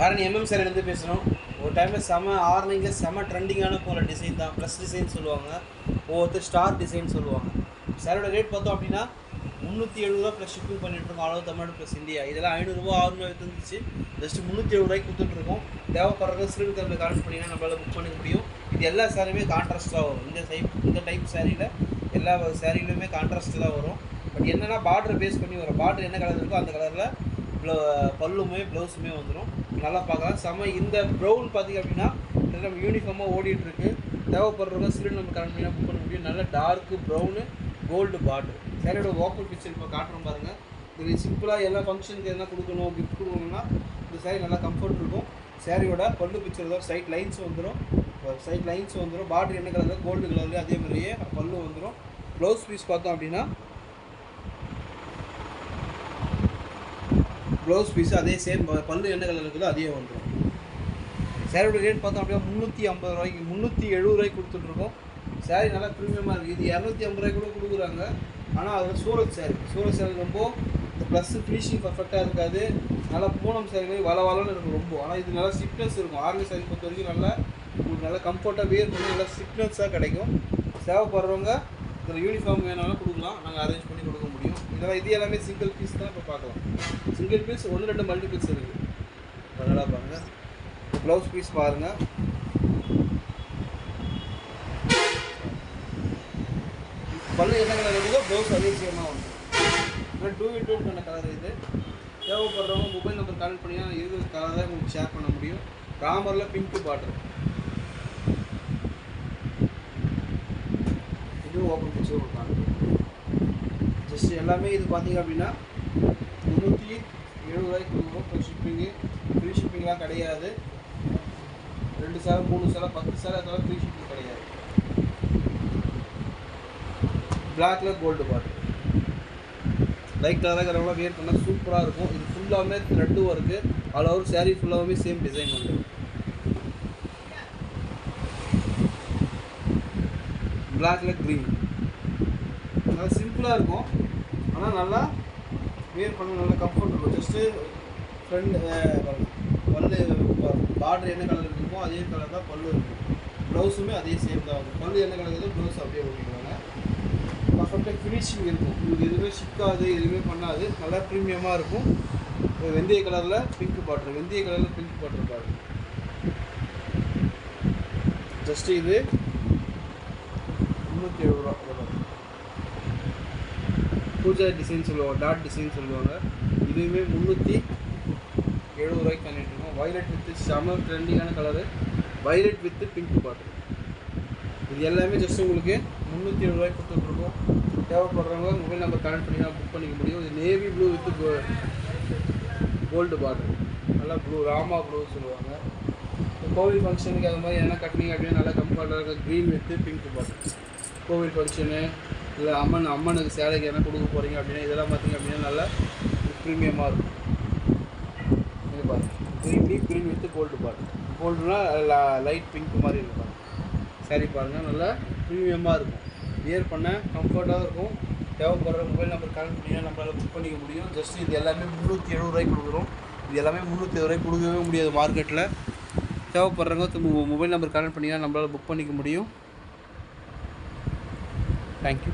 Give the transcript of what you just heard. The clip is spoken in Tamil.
ஆரணி எம்எம் சாரிலேருந்து பேசுகிறோம். ஒரு டைமில் செம ஆரணிங்க செம ட்ரெண்டிங்கான போல டிசைன் தான். ப்ளஸ் டிசைன் சொல்லுவாங்க, ஒவ்வொருத்தர் ஸ்டார் டிசைன் சொல்லுவாங்க. சாரோட ரேட் பார்த்தோம் அப்படின்னா 370 ப்ளஸ் ஷிப்பிங் பண்ணிட்டுருக்கோம். அளவு தமிழ்நாடு ப்ளஸ் இந்தியா. இதெல்லாம் 500 600 விற்றுந்துச்சு. ஜஸ்ட் 370 கொடுத்துட்ருக்கோம். தேவைப்படுறது ஸ்க்ரீன் தம்பில் கான்டெக்ட் பண்ணிங்கன்னா நம்மளால் புக் பண்ணிக்க முடியும். இது எல்லா சாரியுமே கான்ட்ராஸ்ட்டாக வரும். இந்த டைப் சாரியில் எல்லா சாரியிலுமே கான்ட்ராஸ்ட்டு தான் வரும். பட் என்னென்னா பார்டர் பேஸ் பண்ணி வரும். பார்டர் என்ன கலர் இருக்கோ அந்த கலரில் பல்லுமே ப்ளவுஸுமே வந்துடும். நல்லா பார்க்கலாம். செம்ம இந்த ப்ரௌன் பார்த்திங்க அப்படின்னா நம்ம யூனிஃபார்மாக ஓடிட்டுருக்கு. தேவைப்படுறவங்க ஸ்க்ரீன் நம்ம கனெக்ட் பண்ணி புக் பண்ண முடியும். நல்ல டார்க்கு ப்ரௌனு கோல்டு பார்டர். சாரியோட ஓப்பன் பிக்சர் இப்போ காட்டுறோம் பாருங்கள். இது சிம்பிளாக எல்லா ஃபங்க்ஷனுக்கு எதனா கொடுக்கணும், கிஃப்ட் கொடுக்கணும்னா இந்த சாரி நல்லா கம்ஃபர்ட் இருக்கும். சாரியோட பல்லு பிக்சர் தான். சைட் லைன்ஸ் வந்துடும். பார்டர் என்ன கலரில் கோல்டு கலர்லேயே அதே மாதிரியே பல்லு வந்துடும். ப்ளவுஸ் பீஸ் பார்த்தோம் அப்படின்னா ப்ளவுஸ் பீஸு அதே சேம் பல்லு என்ன கலர் இருக்குதோ அதே வந்துடும். சாரியோட ரேட் பார்த்தோம் அப்படின்னா 350 ரூபாய்க்கு 370 ரூபாய்க்கு கொடுத்துட்ருக்கோம். சாரி நல்லா ப்ரீமியமாக இருக்குது. இது 250 ரூபாய்க்கு கூட கொடுக்குறாங்க. ஆனால் அதில் சூரத் சாரி ரொம்ப இந்த ப்ளஸ்ஸு ஃபினிஷிங் பர்ஃபெக்டாக இருக்காது. நல்லா பூனம் சாரி மாதிரி வளன்னு இருக்கும் ரொம்ப. ஆனால் இது நல்லா சிக்னஸ் இருக்கும். ஆர்மி சாரி பொறுத்த வரைக்கும் நல்லா உங்களுக்கு நல்லா கம்ஃபர்ட்டாக வேர் பண்ணி நல்லா சிக்னஸாக கிடைக்கும். தேவைப்படுறவங்க இதில் யூனிஃபார்ம் வேணாலும் கொடுக்கலாம். நாங்கள் அரேஞ்ச் பண்ணி கொடுக்க முடியும். இதெல்லாம் இது எல்லாமே சிங்கிள் பீஸ் தான். இப்போ பார்க்கலாம். சிங்கிள் பீஸ் 1-2 மல்டிபிள்ஸ் இருக்குது. நல்லா பாருங்கள். ப்ளவுஸ் பீஸ் பாருங்கள். பல்லு என்ன கலர் இருக்குதோ ப்ளவுஸ் அதே சேமாக வந்துடும். ஆனால் 2x2 கலர் இது. தேவைப்படுறவங்க மொபைல் நம்பர் கால் பண்ணிங்கன்னா இருக்கிற கலர் தான் உங்களுக்கு ஷேர் பண்ண முடியும். ராமரில் பிங்க்கு பார்டர். இதுவும் ஓப்பன் பிக்சர் கொடுப்பாங்க. ஜஸ்ட் எல்லாமே இது பார்த்தீங்க அப்படின்னா 370 ரூபாய்க்கு கொடுக்குறோம். இப்போ ஷிப்பிங்கு ஃப்ரீ ஷிப்பிங்லாம் கிடையாது. 2 சேலை 3 சேலை 10 சேலை அதெல்லாம் ஃப்ரீ ஷிப்பிங் கிடையாது. பிளாக்ல கோல்டு பார்டர். லைட் கலராக இருக்கிறவங்களாம் வேர் பண்ணால் சூப்பராக இருக்கும். இது ஃபுல்லாகவே thread work. All over sari ஃபுல்லாகவே சேம் டிசைன் வந்துடும். பிளாக்ல க்ரீன். நல்லா சிம்பிளாக இருக்கும். ஆனால் நல்லா வேர் பண்ண நல்லா கம்ஃபர்ட் இருக்கும். ஜஸ்ட்டு ஃப்ரண்ட் பல்லு பார்டர் என்ன கலர் இருக்குமோ அதே கலர் தான் பல்லு இருக்கும். ப்ளவுஸுமே அதே சேம் தான் இருக்கும். பல்லு என்ன கலர் இருக்குதோ ப்ளவுஸ் அப்படியே ஓட்டிக்குவாங்க. பர்ஃபெக்டாக ஃபினிஷிங் இருக்கும். உங்களுக்கு எதுவுமே சிக்காது, எதுவுமே பண்ணாது. நல்லா ப்ரீமியமாக இருக்கும். வெந்தய கலரில் பிங்க் பார்டர் பாருங்க. ஜஸ்ட்டு இது 370 ரூபா. பூஜா டிசைன் சொல்லுவாங்க, டாட் டிசைன் சொல்லுவாங்க. இதுவுமே 370 ரூபாய்க்கு பண்ணிட்டுருக்கோம். வைலட் வித்து செம ட்ரெண்டிங்கான கலரு. Violet with pink border. இது எல்லாமே ஜஸ்ட் உங்களுக்கு 370 ரூபாய்க்கு கொடுத்துட்ருக்கோம். தேவைப்படுறவங்க மொபைல் நம்பர் கனெக்ட் பண்ணி புக் பண்ணிக்க முடியும். இது navy blue with gold border. நல்லா ப்ளூ ராமா ப்ளூ சொல்லுவாங்க. கோவில் ஃபங்க்ஷனுக்கு அது மாதிரி எதனா கட்டினீங்க அப்படின்னா நல்லா கம்ஃபர்ட்டாக இருக்குது. Green with pink border. கோவில் ஃபங்க்ஷனு இல்லை அம்மனுக்கு சேலைக்கு எதனா கொடுக்க போகிறீங்க அப்படின்னா இதெல்லாம் பார்த்தீங்க அப்படின்னா நல்லா ப்ரீமியமாக இருக்கும். இது பாருங்கள், க்ரீன் வித்து கோல்டு பார்டர். கோல்டுனா லைட் பிங்க் மாதிரி இருக்கும். சாரி பாருங்கள், நல்லா ப்ரீமியமாக இருக்கும். வியர் பண்ண கம்ஃபர்ட்டாக இருக்கும். தேவைப்படுற மொபைல் நம்பர் கனெக்ட் பண்ணிங்கன்னா நம்மளால் புக் பண்ணிக்க முடியும். ஜஸ்ட் இது எல்லாமே 370 ரூபாய்க்கு கொடுக்குறோம். இது எல்லாமே 370 ரூபாய்க்கு கொடுக்கவே முடியாது மார்க்கெட்டில். தேவைப்படுறவங்க மொபைல் நம்பர் கனெக்ட் பண்ணிங்கன்னா நம்மளால் புக் பண்ணிக்க முடியும். தேங்க்யூ.